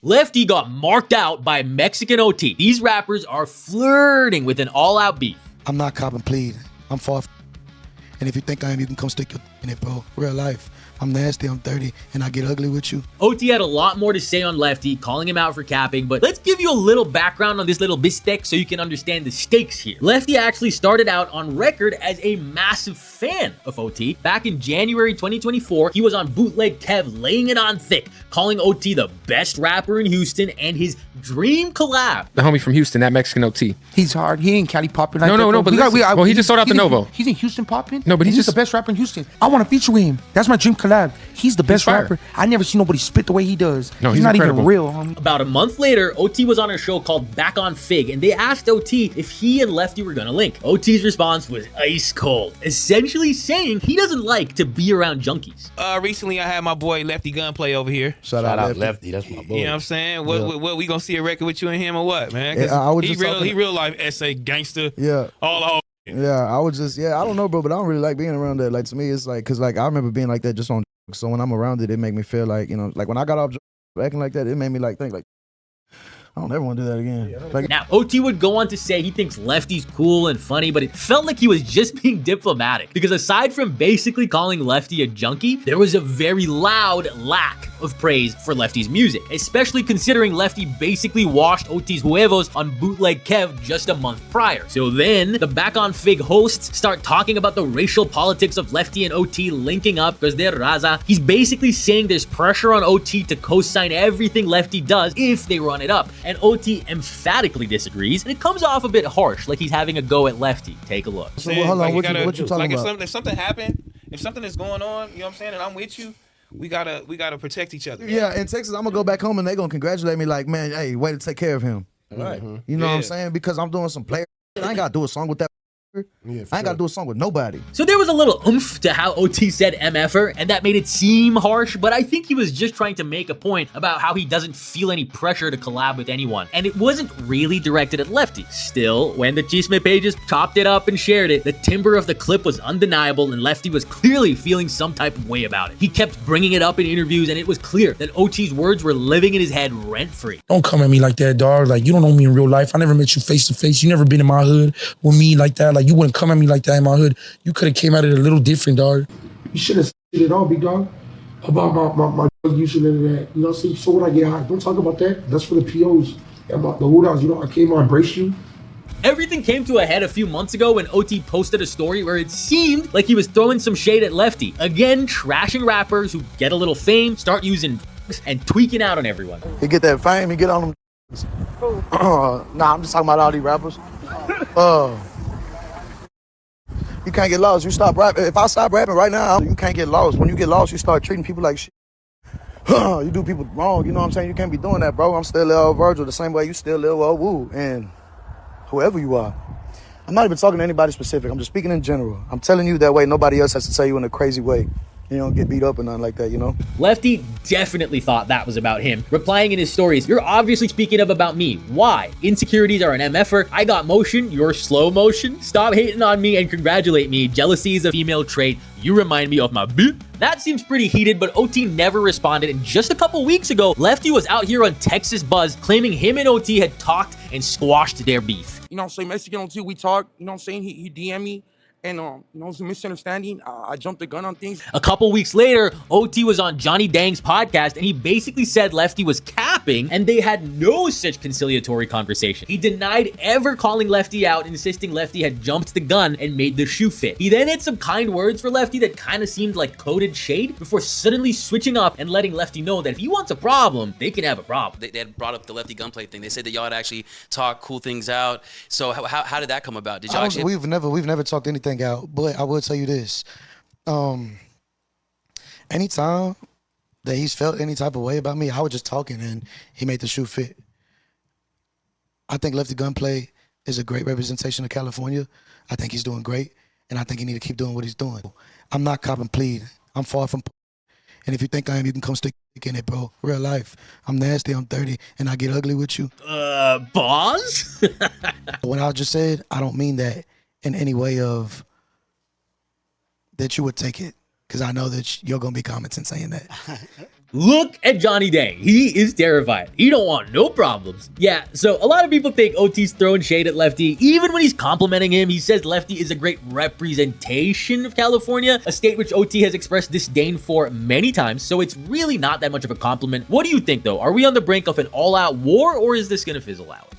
Lefty got marked out by Mexican OT. These rappers are flirting with an all-out beef. I'm not copping plead. I'm far from. And if you think I am, you can come stick your in it, bro. Real life. I'm nasty, I'm dirty, and I get ugly with you. OT had a lot more to say on Lefty, calling him out for capping, but let's give you a little background on this little bistec so you can understand the stakes here. Lefty actually started out on record as a massive fan of OT. Back in January 2024, he was on Bootleg Kev laying it on thick, calling OT the best rapper in Houston and his dream collab. The homie from Houston, that Mexican OT. He's hard. He ain't Cali popping like No, but well, he just sold out the Novo. He's in Houston popping? No, but he's just just the best rapper in Houston. I want to feature with him. That's my dream collab. He's the best rapper. I never see nobody spit the way he does. No, he's not incredible. even real, homie. About a month later, OT was on a show called Back on Fig, and they asked OT if he and Lefty were gonna link. OT's response was ice cold, essentially saying he doesn't like to be around junkies. Recently I had my boy Lefty Gunplay over here. Shout out Lefty. That's my boy. You know what I'm saying? What we gonna see a record with you and him or what, man? 'Cause Yeah, he real life SA gangster. Yeah. All. Yeah, I don't know, bro, but I don't really like being around that. Like, to me, it's like, cause like I remember being like that just on. So when I'm around it, it make me feel like, you know, like when I got off acting like that, it made me like think like, I don't ever want to do that again. Now, OT would go on to say he thinks Lefty's cool and funny, but it felt like he was just being diplomatic. Because aside from basically calling Lefty a junkie, there was a very loud lack of praise for Lefty's music, especially considering Lefty basically washed OT's huevos on Bootleg Kev just a month prior. So then, the Back on Fig hosts start talking about the racial politics of Lefty and OT linking up because they're raza. He's basically saying there's pressure on OT to co-sign everything Lefty does if they run it up. And OT emphatically disagrees, and it comes off a bit harsh, like he's having a go at Lefty. Take a look. So, hold on, what you talking like about? If something happened, if something is going on, you know what I'm saying, and I'm with you, we gotta protect each other. Yeah, in Texas, I'm gonna go back home and they gonna congratulate me like, man, hey, way to take care of him. Right. You know what I'm saying? Because I'm doing some player. I ain't gotta do a song with that. I ain't gotta do a song with nobody. So there was a little oomph to how OT said MFer, and that made it seem harsh, but I think he was just trying to make a point about how he doesn't feel any pressure to collab with anyone, and it wasn't really directed at Lefty. Still, when the Chisme pages chopped it up and shared it, the timbre of the clip was undeniable, and Lefty was clearly feeling some type of way about it. He kept bringing it up in interviews, and it was clear that OT's words were living in his head rent-free. Don't come at me like that, dog. Like, you don't know me in real life. I never met you face to face. You never been in my hood with me like that. Like, you wouldn't come at me like that in my hood. You could have came at it a little different, dog. You should have said it all, big dog, about my drug use and that. You know, so when I get high, don't talk about that. That's for the POs. About the hoodahs, you know, I came to embrace you. Everything came to a head a few months ago when OT posted a story where it seemed like he was throwing some shade at Lefty. Again, trashing rappers who get a little fame, start using drugs, and tweaking out on everyone. You get that fame, you get on them. Nah, I'm just talking about all these rappers. You can't get lost. You stop rapping. If I stop rapping right now, you can't get lost. When you get lost, you start treating people like shit. You do people wrong. You know what I'm saying? You can't be doing that, bro. I'm still Lil Virgil the same way you still Lil Woo. And whoever you are. I'm not even talking to anybody specific. I'm just speaking in general. I'm telling you that way nobody else has to tell you in a crazy way. You don't get beat up or nothing like that, you know? Lefty definitely thought that was about him, replying in his stories, "You're obviously speaking about me. Why? Insecurities are an MFer. I got motion, you're slow motion. Stop hating on me and congratulate me. Jealousy is a female trait. You remind me of my bitch." That seems pretty heated, but OT never responded, and just a couple weeks ago, Lefty was out here on Texas Buzz claiming him and OT had talked and squashed their beef. You know what I'm saying? Mexican OT, we talk. You know what I'm saying? He DM me. And, you know, it's a misunderstanding. I jumped the gun on things. A couple weeks later, OT was on Johnny Dang's podcast, and he basically said Lefty was capping, and they had no such conciliatory conversation. He denied ever calling Lefty out, insisting Lefty had jumped the gun and made the shoe fit. He then had some kind words for Lefty that kind of seemed like coded shade before suddenly switching up and letting Lefty know that if he wants a problem, they can have a problem. They had brought up the Lefty Gunplay thing. They said that y'all had actually talked cool things out. So how did that come about? Did y'all actually... We've never talked anything out, but I will tell you this. Anytime that he's felt any type of way about me, I was just talking and he made the shoe fit. I think Lefty Gunplay is a great representation of California. I think he's doing great, and I think he need to keep doing what he's doing. I'm not copping plead. I'm far from. And if you think I am, you can come stick in it, bro. Real life. I'm nasty, I'm dirty, and I get ugly with you. Boss? What I just said, I don't mean that in any way of that you would take it, because I know that you're going to be commenting saying that. Look at Johnny Day. He is terrified. He don't want no problems. Yeah, so a lot of people think OT's throwing shade at Lefty. Even when he's complimenting him, he says Lefty is a great representation of California, a state which OT has expressed disdain for many times, so it's really not that much of a compliment. What do you think, though? Are we on the brink of an all-out war, or is this gonna fizzle out?